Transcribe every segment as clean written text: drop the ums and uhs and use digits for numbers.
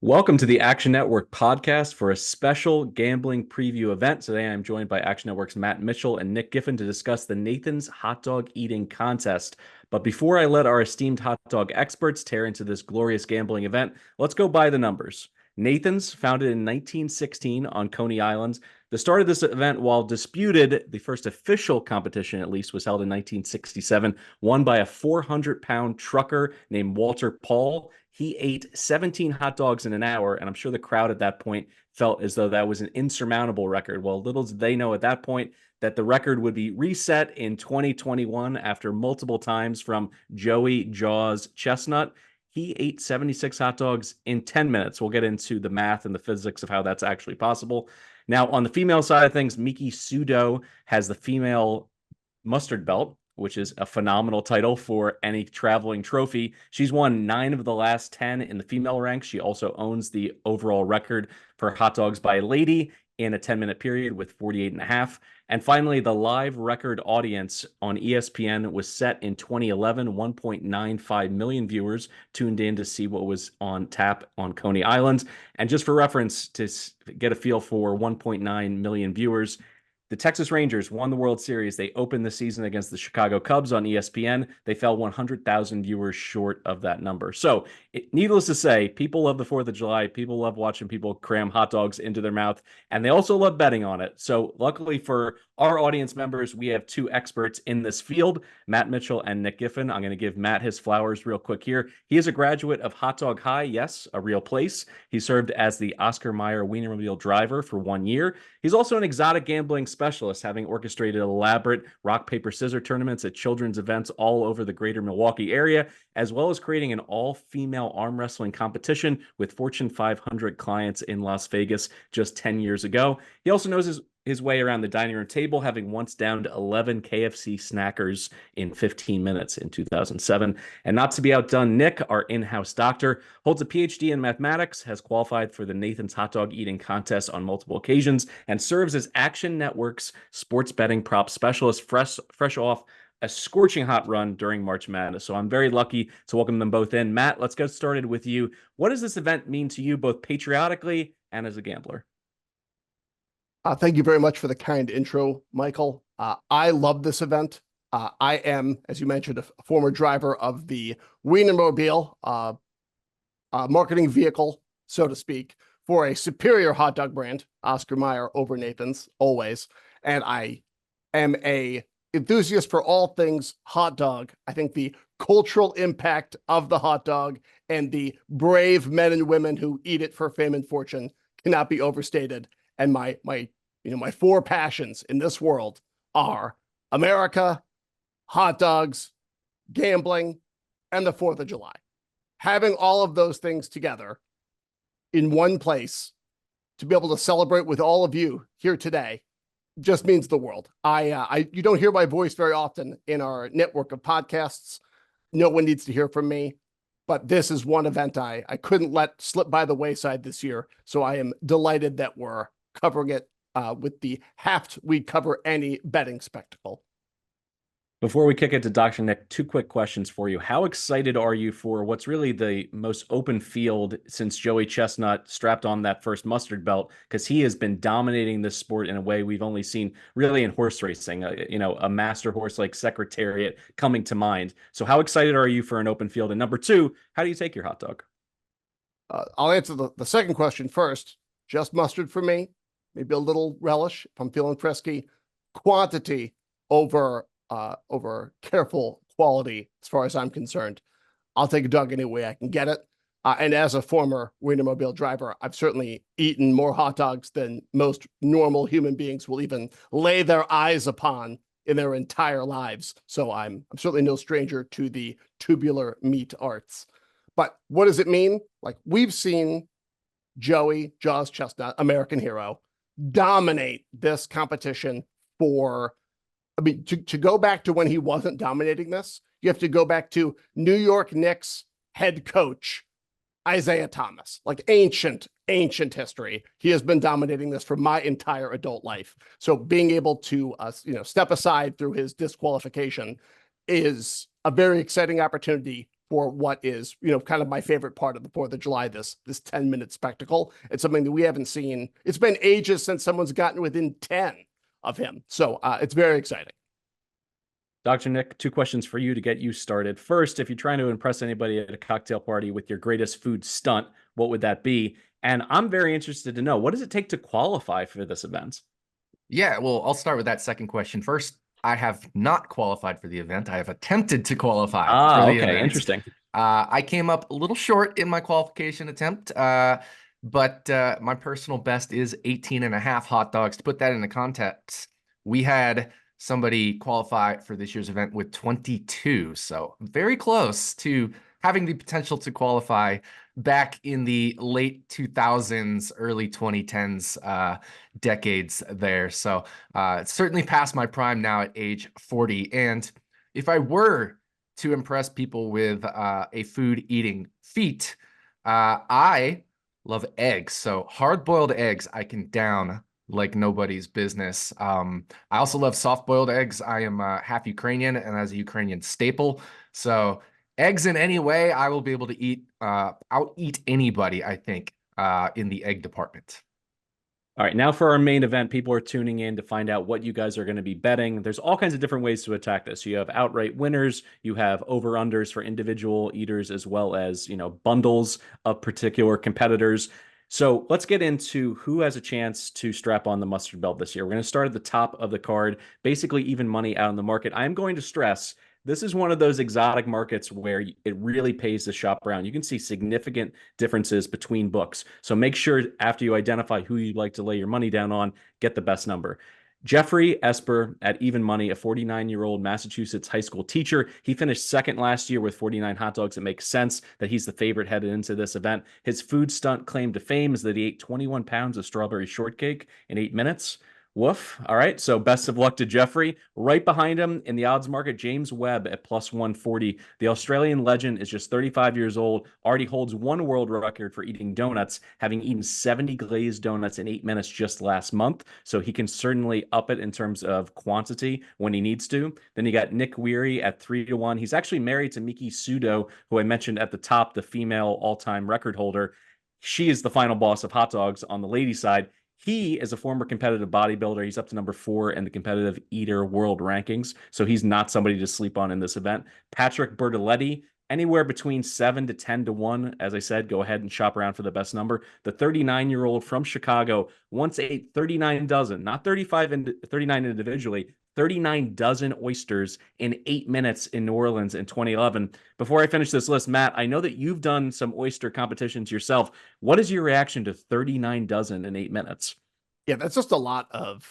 Welcome to the Action Network podcast for a special gambling preview event. Today I'm joined by Action Network's Matt Mitchell and Nick Giffen to discuss the Nathan's Hot Dog Eating Contest. But before I let our esteemed hot dog experts tear into this glorious gambling event, let's go by the numbers. Nathan's, founded in 1916 on Coney Island. The start of this event, while disputed, the first official competition at least was held in 1967, won by a 400-pound trucker named Walter Paul. He ate 17 hot dogs in an hour, and I'm sure the crowd at that point felt as though that was an insurmountable record. Well, little did they know at that point that the record would be reset in 2021 after multiple times from Joey Jaws Chestnut. He ate 76 hot dogs in 10 minutes. We'll get into the math and the physics of how that's actually possible. Now, on the female side of things, Miki Sudo has the female mustard belt, which is a phenomenal title for any traveling trophy. She's won 9 of the last 10 in the female ranks. She also owns the overall record for hot dogs by a lady in a 10-minute period with 48 and a half. And finally, the live record audience on ESPN was set in 2011. 1.95 million viewers tuned in to see what was on tap on Coney Island. And just for reference, to get a feel for 1.9 million viewers, the Texas Rangers won the World Series. They opened the season against the Chicago Cubs on ESPN. They fell 100,000 viewers short of that number. So, needless to say, people love the 4th of July. People love watching people cram hot dogs into their mouth, and they also love betting on it. So, luckily for our audience members, we have 2 experts in this field, Matt Mitchell and Nick Giffen. I'm going to give Matt his flowers real quick here. He is a graduate of Hot Dog High, yes, a real place. He served as the Oscar Mayer Wienermobile driver for 1 year. He's also an exotic gambling specialist, having orchestrated elaborate rock, paper, scissors tournaments at children's events all over the greater Milwaukee area, as well as creating an all-female arm wrestling competition with Fortune 500 clients in Las Vegas just 10 years ago. He also knows his way around the dining room table, having once downed 11 KFC snackers in 15 minutes in 2007. And not to be outdone, Nick, our in-house doctor, holds a PhD in mathematics, has qualified for the Nathan's Hot Dog Eating Contest on multiple occasions, and serves as Action Network's sports betting prop specialist, fresh off a scorching hot run during March Madness. So I'm very lucky to welcome them both in. Matt, let's get started with you. What does this event mean to you, both patriotically and as a gambler? Thank you very much for the kind intro, Michael. I love this event. I am, as you mentioned, a former driver of the Wienermobile, marketing vehicle, so to speak, for a superior hot dog brand, Oscar Mayer over Nathan's, always. And I am a enthusiast for all things hot dog. I think the cultural impact of the hot dog and the brave men and women who eat it for fame and fortune cannot be overstated. And my 4 passions in this world are America, hot dogs, gambling, and the 4th of July. Having all of those things together in one place to be able to celebrate with all of you here today just means the world. You don't hear my voice very often in our network of podcasts. No one needs to hear from me, but this is one event I couldn't let slip by the wayside this year. So I am delighted that we're covering it with the heft we cover any betting spectacle. Before we kick it to Dr. Nick, 2 quick questions for you. How excited are you for what's really the most open field since Joey Chestnut strapped on that first mustard belt? Because he has been dominating this sport in a way we've only seen really in horse racing, a master horse like Secretariat coming to mind. So how excited are you for an open field? And number 2, how do you take your hot dog? I'll answer the second question first. Just mustard for me. Maybe a little relish if I'm feeling frisky. Quantity over careful quality, as far as I'm concerned. I'll take a dog any way I can get it. And as a former Wienermobile driver, I've certainly eaten more hot dogs than most normal human beings will even lay their eyes upon in their entire lives. So I'm certainly no stranger to the tubular meat arts. But what does it mean? Like, we've seen Joey Jaws Chestnut, American hero, dominate this competition to go back to when he wasn't dominating this, you have to go back to New York Knicks head coach Isaiah Thomas, like ancient history. He has been dominating this for my entire adult life. So being able to step aside through his disqualification is a very exciting opportunity for what is, kind of my favorite part of the 4th of July, this 10-minute spectacle. It's something that we haven't seen. It's been ages since someone's gotten within 10 of him. So it's very exciting. Dr. Nick, 2 questions for you to get you started. First, if you're trying to impress anybody at a cocktail party with your greatest food stunt, what would that be? And I'm very interested to know, what does it take to qualify for this event? Yeah, well, I'll start with that second question first. I have not qualified for the event. I have attempted to qualify for the Okay, event. interesting. I came up a little short in my qualification attempt, but my personal best is 18 and a half hot dogs. To put that into context, we had somebody qualify for this year's event with 22, so very close to having the potential to qualify back in the late 2000s, early 2010s decades there. So it's certainly past my prime now at age 40. And if I were to impress people with a food eating feat, I love eggs. So hard-boiled eggs I can down like nobody's business. I also love soft-boiled eggs. I am half Ukrainian, and as a Ukrainian staple, so eggs in any way, I will be able to eat, I'll eat anybody, I think, in the egg department. All right, now for our main event, people are tuning in to find out what you guys are going to be betting. There's all kinds of different ways to attack this. You have outright winners, you have over-unders for individual eaters, as well as, bundles of particular competitors. So let's get into who has a chance to strap on the mustard belt this year. We're going to start at the top of the card, basically even money out in the market. I'm going to stress this is one of those exotic markets where it really pays to shop around. You can see significant differences between books. So make sure after you identify who you'd like to lay your money down on, get the best number. Jeffrey Esper at even money, a 49-year-old Massachusetts high school teacher. He finished second last year with 49 hot dogs. It makes sense that he's the favorite headed into this event. His food stunt claim to fame is that he ate 21 pounds of strawberry shortcake in 8 minutes. Woof. All right. So best of luck to Jeffrey. Right behind him in the odds market, James Webb at plus 140. The Australian legend is just 35 years old, already holds one world record for eating donuts, having eaten 70 glazed donuts in 8 minutes just last month. So he can certainly up it in terms of quantity when he needs to. Then you got Nick Weary at 3-1. He's actually married to Miki Sudo, who I mentioned at the top, the female all-time record holder. She is the final boss of hot dogs on the ladies' side. He is a former competitive bodybuilder. He's up to number 4 in the competitive eater world rankings. So he's not somebody to sleep on in this event. Patrick Bertoletti, anywhere between 7 to 10 to 1. As I said, go ahead and shop around for the best number. The 39-year-old from Chicago once ate 39 dozen, not 39 individually, 39 dozen oysters in 8 minutes in New Orleans in 2011. Before I finish this list, Matt, I know that you've done some oyster competitions yourself. What is your reaction to 39 dozen in 8 minutes? Yeah, that's just a lot of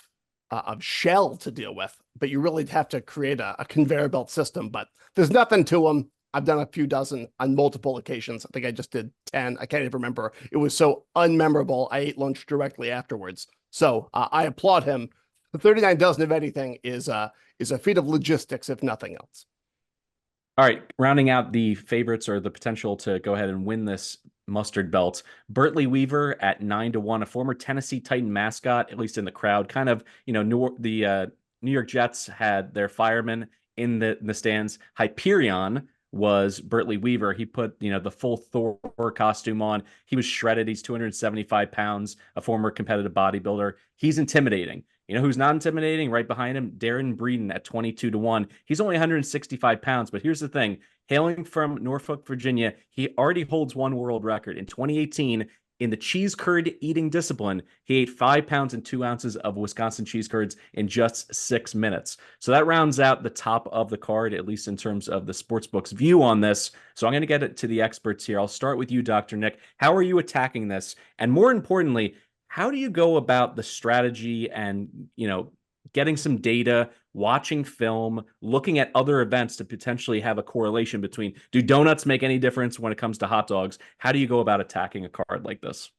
shell to deal with, but you really have to create a conveyor belt system. But there's nothing to them. I've done a few dozen on multiple occasions. I think I just did 10. I can't even remember. It was so unmemorable. I ate lunch directly afterwards. So I applaud him. The 39 dozen of anything is a feat of logistics, if nothing else. All right, rounding out the favorites or the potential to go ahead and win this mustard belt, Bertley Weaver at 9-1, a former Tennessee Titan mascot, at least in the crowd. Kind of, the New York Jets had their firemen in the stands. Hyperion was Bertley Weaver. He put, the full Thor costume on. He was shredded. He's 275 pounds, a former competitive bodybuilder. He's intimidating. You know who's not intimidating? Right behind him, Darren Breeden at 22-1. He's only 165 pounds, but here's the thing. Hailing from Norfolk, Virginia, he already holds one world record. In 2018, in the cheese curd eating discipline, he ate 5 pounds and 2 ounces of Wisconsin cheese curds in just 6 minutes. So that rounds out the top of the card, at least in terms of the sportsbook's view on this. So I'm going to get it to the experts here. I'll start with you, Dr. Nick. How are you attacking this? And more importantly, how do you go about the strategy and, getting some data, watching film, looking at other events to potentially have a correlation between, do donuts make any difference when it comes to hot dogs? How do you go about attacking a card like this?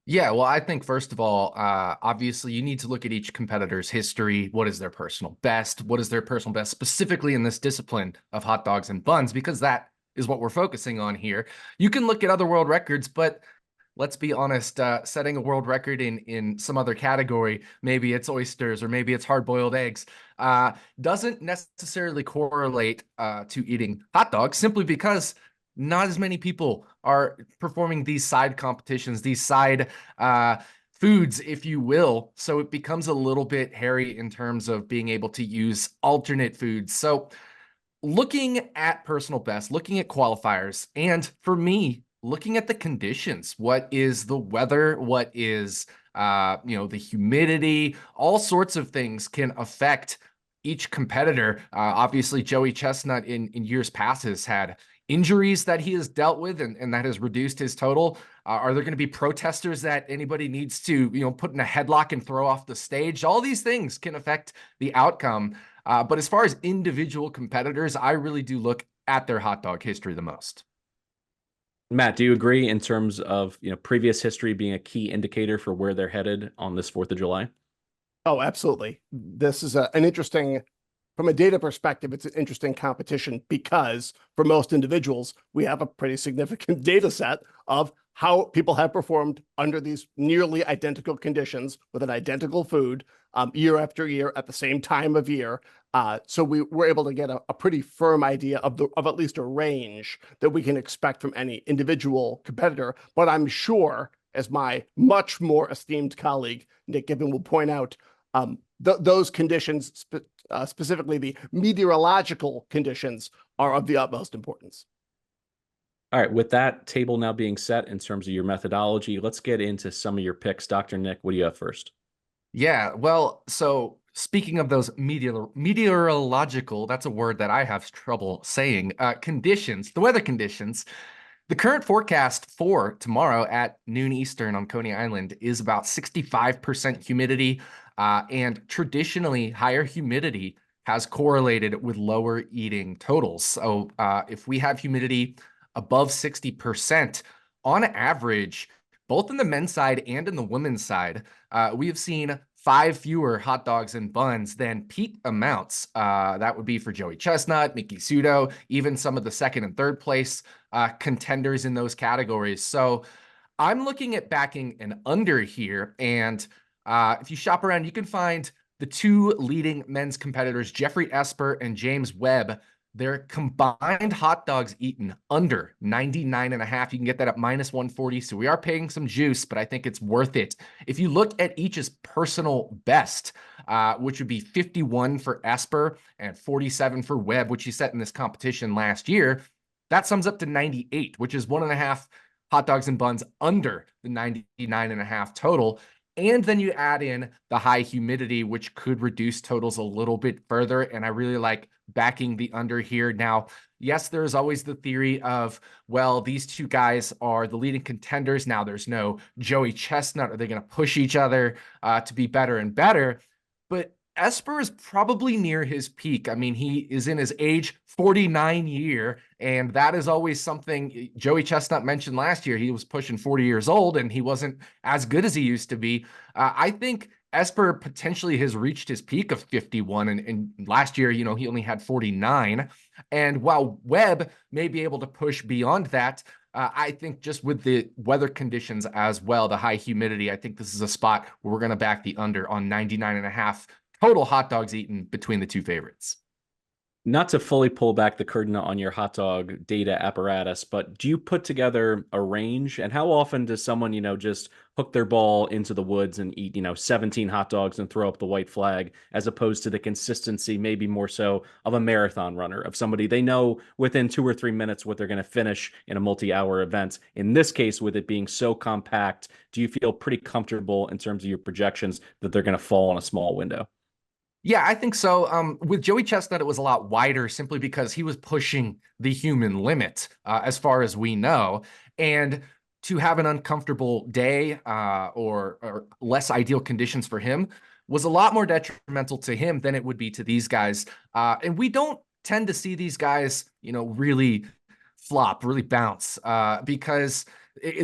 Yeah, well, I think first of all, obviously you need to look at each competitor's history. What is their personal best? What is their personal best specifically in this discipline of hot dogs and buns? Because that is what we're focusing on here. You can look at other world records, but let's be honest, setting a world record in some other category, maybe it's oysters or maybe it's hard-boiled eggs, doesn't necessarily correlate to eating hot dogs simply because not as many people are performing these side competitions, these side foods, if you will. So it becomes a little bit hairy in terms of being able to use alternate foods. So looking at personal best, looking at qualifiers, and for me, looking at the conditions. What is the weather? What is the humidity? All sorts of things can affect each competitor. Obviously, Joey Chestnut in years past has had injuries that he has dealt with, and that has reduced his total. Are there going to be protesters that anybody needs to, put in a headlock and throw off the stage? All these things can affect the outcome. But as far as individual competitors, I really do look at their hot dog history the most. Matt, do you agree in terms of previous history being a key indicator for where they're headed on this 4th of July? Oh, absolutely. This is an interesting, from a data perspective, it's an interesting competition because for most individuals, we have a pretty significant data set of how people have performed under these nearly identical conditions with an identical food year after year at the same time of year. So we were able to get a pretty firm idea of at least a range that we can expect from any individual competitor. But I'm sure, as my much more esteemed colleague, Nick Giffen, will point out, those conditions, specifically the meteorological conditions, are of the utmost importance. All right, with that table now being set in terms of your methodology, let's get into some of your picks. Dr. Nick, what do you have first? Yeah, well, so speaking of those meteorological, that's a word that I have trouble saying, conditions, the weather conditions, the current forecast for tomorrow at noon Eastern on Coney Island is about 65% humidity, and traditionally higher humidity has correlated with lower eating totals. So if we have humidity above 60%, on average, both in the men's side and in the women's side, we have seen 5 fewer hot dogs and buns than peak amounts. That would be for Joey Chestnut, Mickey Sudo, even some of the second and third place contenders in those categories. So I'm looking at backing an under here. And if you shop around, you can find the 2 leading men's competitors, Jeffrey Esper and James Webb. Their combined hot dogs eaten under 99.5. You can get that at -140. So we are paying some juice, but I think it's worth it. If you look at each's personal best, which would be 51 for Esper and 47 for Webb, which he set in this competition last year, that sums up to 98, which is 1.5 hot dogs and buns under the 99.5 total. And then you add in the high humidity, which could reduce totals a little bit further. And I really like backing the under here. Now, yes, there's always the theory of, well, these 2 guys are the leading contenders. Now there's no Joey Chestnut. Are they going to push each other to be better and better? But Esper is probably near his peak. I mean, he is in his age 49 year, and that is always something Joey Chestnut mentioned last year. He was pushing 40 years old, and he wasn't as good as he used to be. I think Esper potentially has reached his peak of 51, and last year, he only had 49. And while Webb may be able to push beyond that, I think just with the weather conditions as well, the high humidity, I think this is a spot where we're going to back the under on 99.5 total hot dogs eaten between the 2 favorites. Not to fully pull back the curtain on your hot dog data apparatus, but do you put together a range? And how often does someone, just hook their ball into the woods and eat, 17 hot dogs and throw up the white flag, as opposed to the consistency, maybe more so, of a marathon runner, of somebody they know within 2 or 3 minutes what they're going to finish in a multi-hour event? In this case, with it being so compact, do you feel pretty comfortable in terms of your projections that they're going to fall in a small window? Yeah, I think so. With Joey Chestnut, it was a lot wider simply because he was pushing the human limit, as far as we know. And to have an uncomfortable day or less ideal conditions for him was a lot more detrimental to him than it would be to these guys. And we don't tend to see these guys, really flop, really bounce, because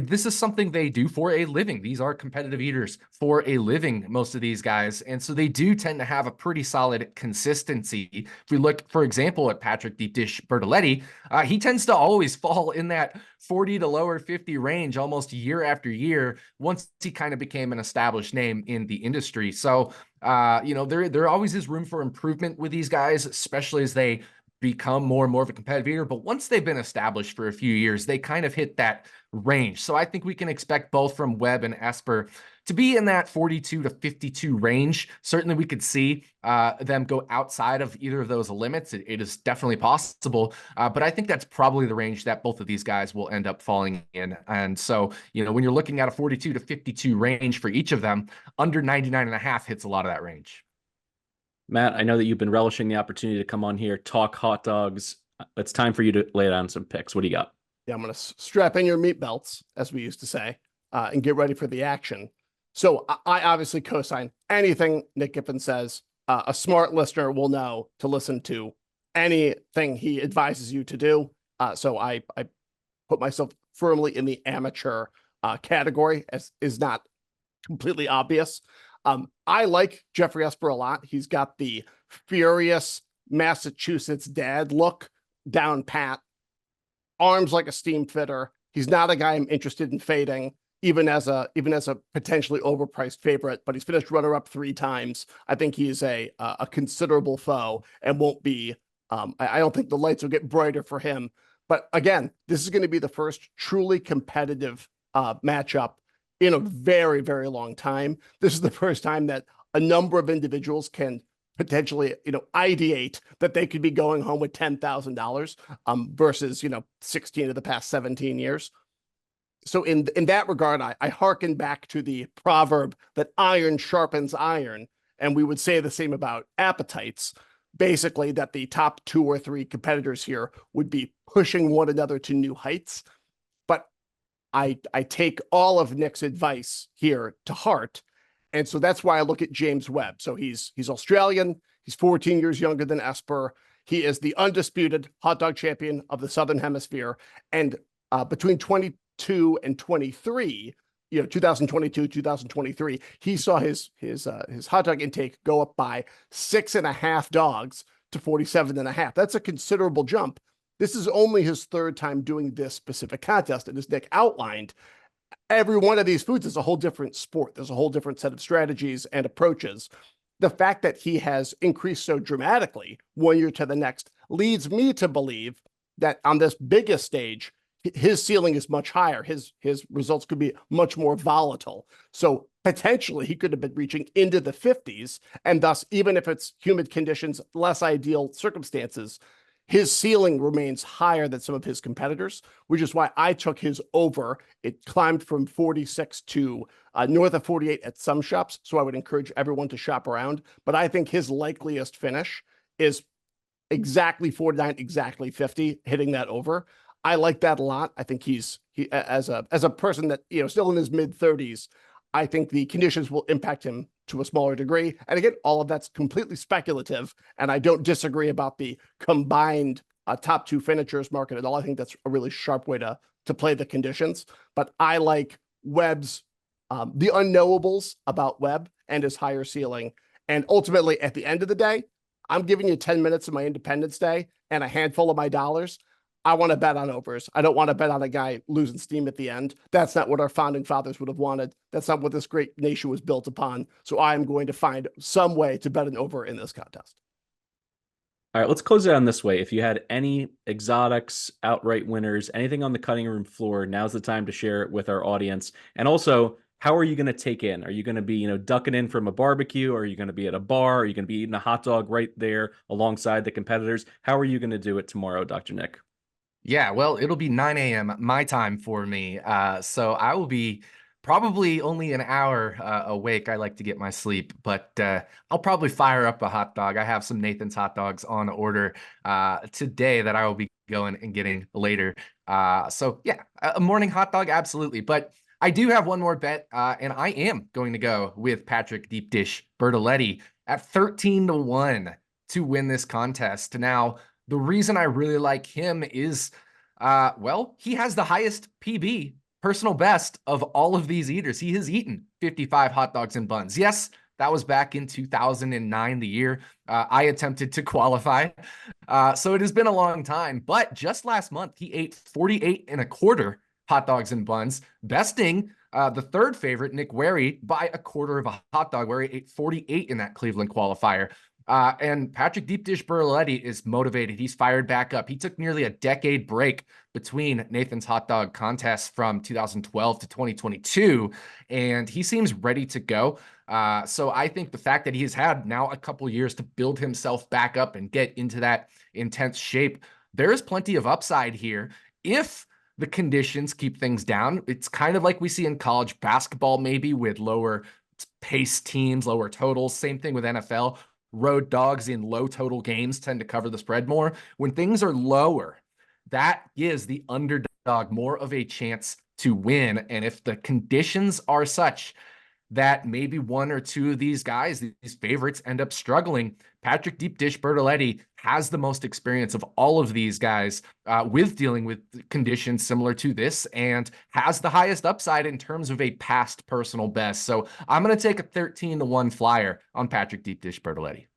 this is something they do for a living. These are competitive eaters for a living, most of these guys. And so they do tend to have a pretty solid consistency. If we look, for example, at Patrick Deep Dish Bertoletti, he tends to always fall in that 40 to lower 50 range almost year after year once he kind of became an established name in the industry. So, there always is room for improvement with these guys, especially as they become more and more of a competitive eater. But once they've been established for a few years, they kind of hit that range. So I think we can expect both from Webb and Esper to be in that 42 to 52 range. Certainly we could see them go outside of either of those limits. It is definitely possible, but I think that's probably the range that both of these guys will end up falling in. And so, you know, when you're looking at a 42 to 52 range for each of them, under 99.5 hits a lot of that range. Matt, I know that you've been relishing the opportunity to come on here, talk hot dogs. It's time for you to lay down some picks. What do you got? Yeah, I'm going to strap in your meat belts, as we used to say, and get ready for the action. So I obviously co-sign anything Nick Giffen says. A smart listener will know to listen to anything he advises you to do. So I put myself firmly in the amateur category, as is not completely obvious. I like Jeffrey Esper a lot. He's got the furious Massachusetts dad look down pat, arms like a steam fitter. He's not a guy I'm interested in fading, even as a potentially overpriced favorite, but he's finished runner-up 3 times. I think he's a considerable foe and won't be, I don't think the lights will get brighter for him. But again, this is going to be the first truly competitive matchup in a very, very long time. This is the first time that a number of individuals can potentially, ideate that they could be going home with $10,000 versus, 16 of the past 17 years. So in that regard, I hearken back to the proverb that iron sharpens iron, and we would say the same about appetites. Basically, that the top 2 or 3 competitors here would be pushing one another to new heights. But I take all of Nick's advice here to heart. And so that's why I look at James Webb. So he's Australian. He's 14 years younger than Esper. He is the undisputed hot dog champion of the Southern Hemisphere. And between 22 and 23, 2022, 2023, he saw his hot dog intake go up by 6.5 dogs to 47.5. That's a considerable jump. This is only his 3rd time doing this specific contest. And as Nick outlined, every one of these foods is a whole different sport. There's a whole different set of strategies and approaches. The fact that he has increased so dramatically 1 year to the next leads me to believe that on this biggest stage, his ceiling is much higher. His results could be much more volatile. So potentially he could have been reaching into the 50s. And thus, even if it's humid conditions, less ideal circumstances, his ceiling remains higher than some of his competitors, which is why I took his over. It climbed from 46 to north of 48 at some shops. So I would encourage everyone to shop around. But I think his likeliest finish is exactly 49, exactly 50, hitting that over. I like that a lot. I think he as a person that, still in his mid 30s, I think the conditions will impact him to a smaller degree. And again, all of that's completely speculative. And I don't disagree about the combined top 2 finishers market at all. I think that's a really sharp way to play the conditions. But I like Webb's, the unknowables about Webb and his higher ceiling. And ultimately, at the end of the day, I'm giving you 10 minutes of my Independence Day and a handful of my dollars. I want to bet on overs. I don't want to bet on a guy losing steam at the end. That's not what our founding fathers would have wanted. That's not what this great nation was built upon. So I am going to find some way to bet an over in this contest. All right, let's close it on this way. If you had any exotics, outright winners, anything on the cutting room floor, now's the time to share it with our audience. And also, how are you going to take in? Are you going to be, ducking in from a barbecue? Or are you going to be at a bar? Are you going to be eating a hot dog right there alongside the competitors? How are you going to do it tomorrow, Dr. Nick? Yeah, well, it'll be 9 a.m. my time for me. So I will be probably only an hour awake. I like to get my sleep, but I'll probably fire up a hot dog. I have some Nathan's hot dogs on order today that I will be going and getting later. So yeah, a morning hot dog, absolutely. But I do have one more bet, and I am going to go with Patrick Deep Dish Bertoletti at 13-1 to win this contest. Now, the reason I really like him is, well, he has the highest PB, personal best, of all of these eaters. He has eaten 55 hot dogs and buns. Yes, that was back in 2009, the year I attempted to qualify. So it has been a long time. But just last month, he ate 48.25 hot dogs and buns, besting the 3rd favorite, Nick Wary, by 1/4 of a hot dog, where he ate 48 in that Cleveland qualifier. And Patrick Deep Dish Bertoletti is motivated. He's fired back up. He took nearly a decade break between Nathan's hot dog contests from 2012 to 2022, and he seems ready to go. So I think the fact that he has had now a couple years to build himself back up and get into that intense shape, there is plenty of upside here. If the conditions keep things down, it's kind of like we see in college basketball, maybe with lower pace teams, lower totals. Same thing with NFL. Road dogs in low total games tend to cover the spread more. When things are lower, that gives the underdog more of a chance to win. And if the conditions are such that maybe one or two of these guys, these favorites, end up struggling, Patrick Deep Dish Bertoletti has the most experience of all of these guys with dealing with conditions similar to this, and has the highest upside in terms of a past personal best. So I'm going to take a 13-1 flyer on Patrick Deep Dish Bertoletti.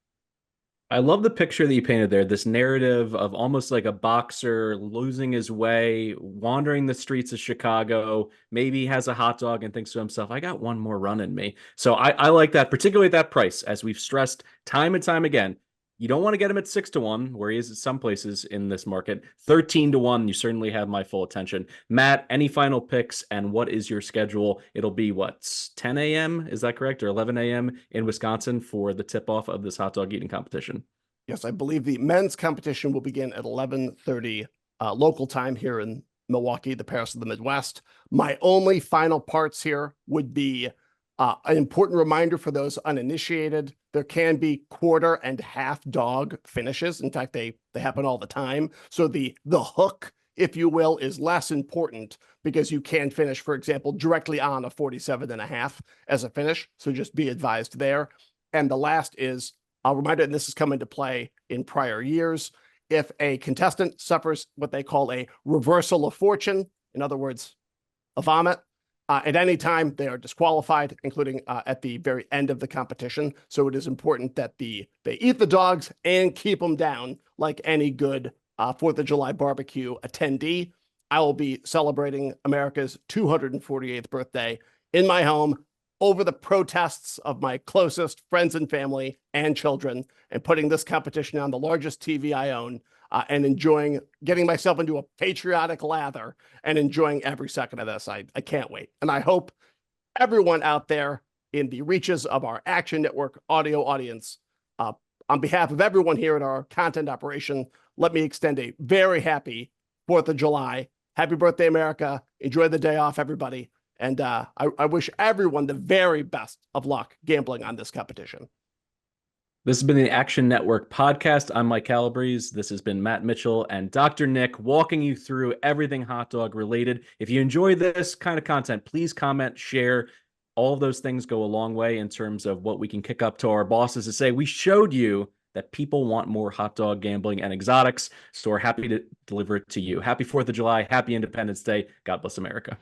I love the picture that you painted there, this narrative of almost like a boxer losing his way, wandering the streets of Chicago, maybe has a hot dog and thinks to himself, I got one more run in me. So I like that, particularly at that price, as we've stressed time and time again. You don't want to get him at 6-1, where he is at some places in this market. 13-1, you certainly have my full attention. Matt, any final picks, and what is your schedule? It'll be what, 10 a.m., is that correct, or 11 a.m. in Wisconsin for the tip-off of this hot dog eating competition? Yes, I believe the men's competition will begin at 11:30 local time here in Milwaukee, the Paris of the Midwest. My only final parts here would be an important reminder for those uninitiated. There can be quarter and half dog finishes. In fact, they happen all the time. So the hook, if you will, is less important because you can finish, for example, directly on a 47.5 as a finish. So just be advised there. And the last is a reminder, and this has come into play in prior years, if a contestant suffers what they call a reversal of fortune, in other words, a vomit, at any time, they are disqualified, including at the very end of the competition. So it is important that they eat the dogs and keep them down like any good 4th of July barbecue attendee. I will be celebrating America's 248th birthday in my home over the protests of my closest friends and family and children, and putting this competition on the largest TV I own, and getting myself into a patriotic lather and enjoying every second of this. I can't wait. And I hope everyone out there in the reaches of our Action Network audio audience, on behalf of everyone here at our content operation, let me extend a very happy 4th of July. Happy birthday, America. Enjoy the day off, everybody. And I wish everyone the very best of luck gambling on this competition. This has been the Action Network podcast. I'm Mike Calabrese. This has been Matt Mitchell and Dr. Nick walking you through everything hot dog related. If you enjoy this kind of content, please comment, share. All of those things go a long way in terms of what we can kick up to our bosses to say, we showed you that people want more hot dog gambling and exotics. So we're happy to deliver it to you. Happy 4th of July. Happy Independence Day. God bless America.